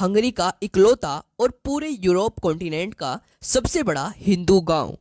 Hungary का इकलौता और पूरे यूरोप कॉन्टिनेंट का सबसे बड़ा हिंदू गांव,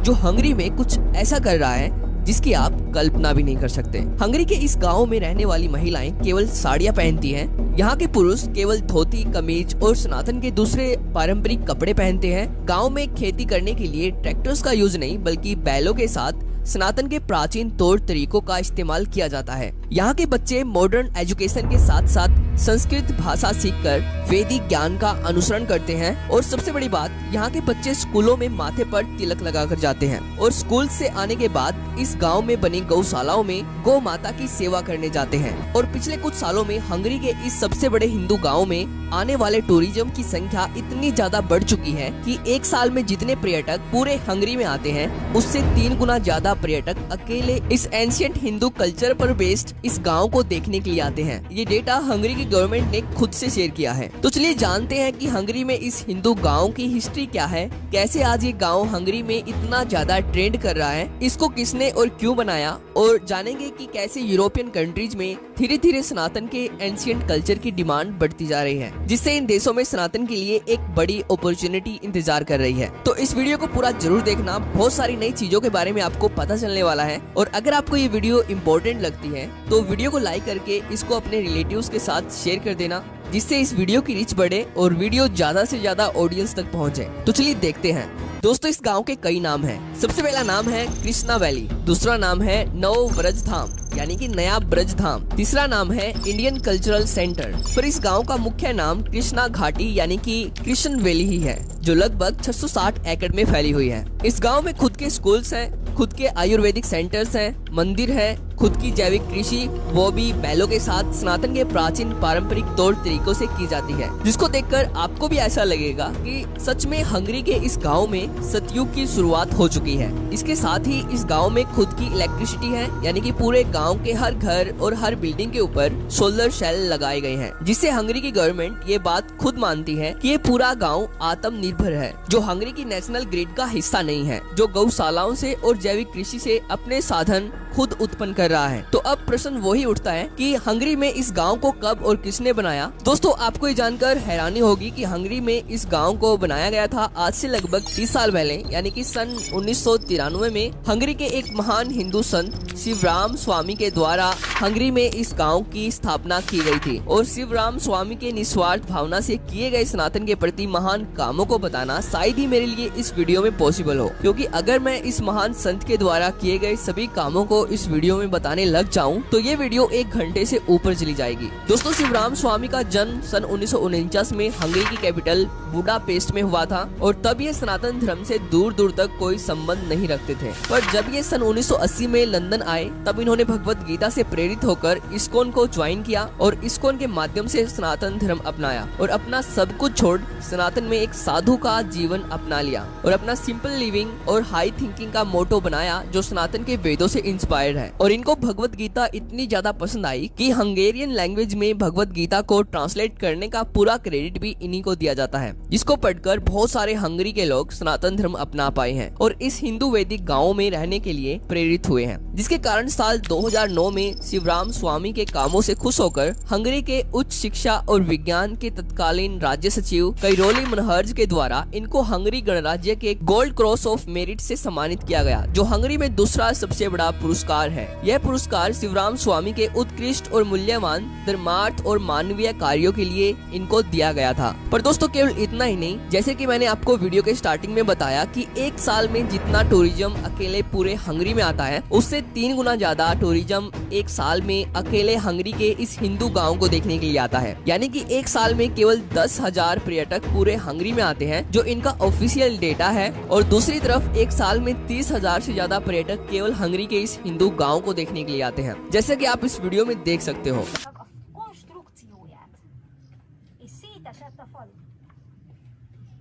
जो हंगरी में कुछ ऐसा कर रहा है जिसकी आप कल्पना भी नहीं कर सकते। हंगरी के इस गांव में रहने वाली महिलाएं केवल साड़ियां पहनती हैं। यहाँ के पुरुष केवल धोती, कमीज और सनातन के दूसरे पारंपरिक कपड़े पहनते हैं। गांव में खेती करने के लिए ट्रैक्टर्स का यूज नहीं बल्कि बैलों के साथ सनातन के प्राचीन तौर तरीकों का इस्तेमाल किया जाता है। यहाँ के बच्चे मॉडर्न एजुकेशन के साथ साथ संस्कृत भाषा सीखकर वैदिक ज्ञान का अनुसरण करते हैं। और सबसे बड़ी बात, यहाँ के बच्चे स्कूलों में माथे पर तिलक लगाकर जाते हैं और स्कूल से आने के बाद इस गांव में बनी गौशालाओं में गौ माता की सेवा करने जाते हैं। और पिछले कुछ सालों में हंगरी के इस सबसे बड़े हिंदू गाँव में आने वाले टूरिज्म की संख्या इतनी ज्यादा बढ़ चुकी है कि एक साल में जितने पर्यटक पूरे हंगरी में आते हैं उससे 3 गुना ज्यादा पर्यटक अकेले इस एंशिएंट हिंदू कल्चर पर बेस्ड इस गांव को देखने के लिए आते हैं। ये डेटा हंगरी की गवर्नमेंट ने खुद से शेयर किया है। तो चलिए जानते हैं कि हंगरी में इस हिंदू गांव की हिस्ट्री क्या है, कैसे आज ये गांव हंगरी में इतना ज्यादा ट्रेंड कर रहा है, इसको किसने और क्यों बनाया, और जानेंगे कि कैसे यूरोपियन कंट्रीज में धीरे धीरे सनातन के एंशिएंट कल्चर की डिमांड बढ़ती जा रही है, जिससे इन देशों में सनातन के लिए एक बड़ी अपॉर्चुनिटी इंतजार कर रही है। तो इस वीडियो को पूरा जरूर देखना, बहुत सारी नई चीजों के बारे में आपको पता चलने वाला है। और अगर आपको ये वीडियो इम्पोर्टेंट लगती है तो वीडियो को लाइक करके इसको अपने रिलेटिव्स के साथ शेयर कर देना, जिससे इस वीडियो की रीच बढ़े और वीडियो ज्यादा से ज्यादा ऑडियंस तक पहुंचे। तो चलिए देखते हैं। दोस्तों, इस गांव के कई नाम हैं। सबसे पहला नाम है कृष्णा वैली, दूसरा नाम है नव ब्रज धाम यानी कि नया ब्रज धाम, तीसरा नाम है इंडियन कल्चरल सेंटर। पर इस गांव का मुख्य नाम कृष्णा घाटी यानी कि कृष्ण वैली ही है, जो लगभग 660 एकड़ में फैली हुई है। इस गांव में खुद के स्कूल्स हैं, खुद के आयुर्वेदिक सेंटर्स हैं, मंदिर है, खुद की जैविक कृषि, वो भी बैलों के साथ सनातन के प्राचीन पारंपरिक तौर तरीकों से की जाती है, जिसको देखकर आपको भी ऐसा लगेगा कि सच में हंगरी के इस गांव में सतयुग की शुरुआत हो चुकी है। इसके साथ ही इस गांव में खुद की इलेक्ट्रिसिटी है, यानी कि पूरे गांव के हर घर और हर बिल्डिंग के ऊपर सोलर सेल लगाए गए हैं, जिससे हंगरी की गवर्नमेंट ये बात खुद मानती है कि ये पूरा गाँव आत्मनिर्भर है, जो हंगरी की नेशनल ग्रिड का हिस्सा नहीं है, जो गौशालाओं से और जैविक कृषि से अपने साधन खुद उत्पन्न कर रहा है। तो अब प्रश्न वही उठता है कि हंगरी में इस गांव को कब और किसने बनाया। दोस्तों, आपको ये जानकर हैरानी होगी कि हंगरी में इस गांव को बनाया गया था आज से लगभग 30 साल पहले, यानी कि सन 1993 में हंगरी के एक महान हिंदू संत शिवराम स्वामी के द्वारा हंगरी में इस गांव की स्थापना की गई थी। और शिवराम स्वामी के निस्वार्थ भावना से किए गए सनातन के प्रति महान कामों को बताना शायद ही मेरे लिए इस वीडियो में पॉसिबल हो, क्योंकि अगर मैं इस महान संत के द्वारा किए गए सभी कामों को इस वीडियो में बताने लग जाऊं तो ये वीडियो 1 घंटे से ऊपर चली जाएगी। दोस्तों, शिवराम स्वामी का जन्म सन 1949 में हंगरी की कैपिटल बुडापेस्ट में हुआ था, और तब ये सनातन धर्म से दूर दूर तक कोई संबंध नहीं रखते थे। पर जब ये सन 1980 में लंदन आए तब इन्होंने भगवत गीता से प्रेरित होकर इस्कॉन को ज्वाइन किया और इस्कॉन के माध्यम से सनातन धर्म अपनाया और अपना सब कुछ छोड़ सनातन में एक साधु का जीवन अपना लिया और अपना सिंपल लिविंग और हाई थिंकिंग का मोटो बनाया, जो सनातन के वेदों से इंस्पायर्ड है। और इनको भगवत गीता इतनी ज्यादा पसंद आई कि हंगेरियन लैंग्वेज में भगवत गीता को ट्रांसलेट करने का पूरा क्रेडिट भी इन्हीं को दिया जाता है, जिसको पढ़कर बहुत सारे हंगरी के लोग सनातन धर्म अपना पाए हैं और इस हिंदू वैदिक गाँव में रहने के लिए प्रेरित हुए हैं। जिसके कारण साल 2009 में शिवराम स्वामी के कामों से खुश होकर हंगरी के उच्च शिक्षा और विज्ञान के तत्कालीन राज्य सचिव कैरोली मनहर्ज के द्वारा इनको हंगरी गणराज्य के गोल्ड क्रॉस ऑफ मेरिट से सम्मानित किया गया, जो हंगरी में दूसरा सबसे बड़ा पुरस्कार है। यह पुरस्कार शिवराम स्वामी के उत्कृष्ट और मूल्यवान धर्मार्थ और मानवीय कार्यों के लिए इनको दिया गया था। पर दोस्तों, केवल इतना ही नहीं, जैसे कि मैंने आपको वीडियो के स्टार्टिंग में बताया कि एक साल में जितना टूरिज्म अकेले पूरे हंगरी में आता है उससे 3 गुना ज्यादा टूरिज्म एक साल में अकेले हंगरी के इस हिंदू गांव को देखने के लिए आता है। यानी कि एक साल में केवल 10,000 पर्यटक पूरे हंगरी में आते हैं, जो इनका ऑफिशियल डेटा है। और दूसरी तरफ एक साल में 30,000 से ज्यादा पर्यटक केवल हंगरी के इस हिंदू गांव को देखने के लिए आते हैं, जैसे कि आप इस वीडियो में देख सकते हो।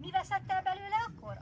Mi veszett el belőle akkor?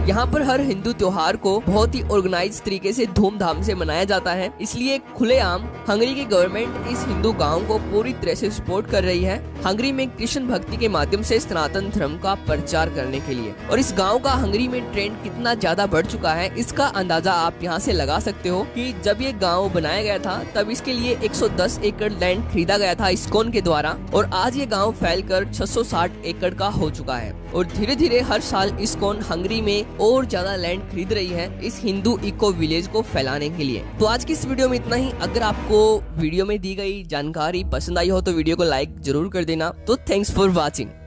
यहाँ पर हर हिंदू त्योहार को बहुत ही ऑर्गेनाइज तरीके से धूमधाम से मनाया जाता है, इसलिए खुलेआम हंगरी की गवर्नमेंट इस हिंदू गांव को पूरी तरह से सपोर्ट कर रही है हंगरी में कृष्ण भक्ति के माध्यम से सनातन धर्म का प्रचार करने के लिए। और इस गांव का हंगरी में ट्रेंड कितना ज्यादा बढ़ चुका है, इसका अंदाजा आप यहाँ से लगा सकते हो कि जब ये गाँव बनाया गया था तब इसके लिए 110 एकड़ लैंड खरीदा गया था इस्कॉन के द्वारा, और आज ये गाँव फैलकर 660 एकड़ का हो चुका है। और धीरे धीरे हर साल इस्कॉन हंगरी में और ज्यादा लैंड खरीद रही है इस हिंदू इको विलेज को फैलाने के लिए। तो आज की इस वीडियो में इतना ही। अगर आपको वीडियो में दी गई जानकारी पसंद आई हो तो वीडियो को लाइक जरूर कर देना। तो थैंक्स फॉर वॉचिंग।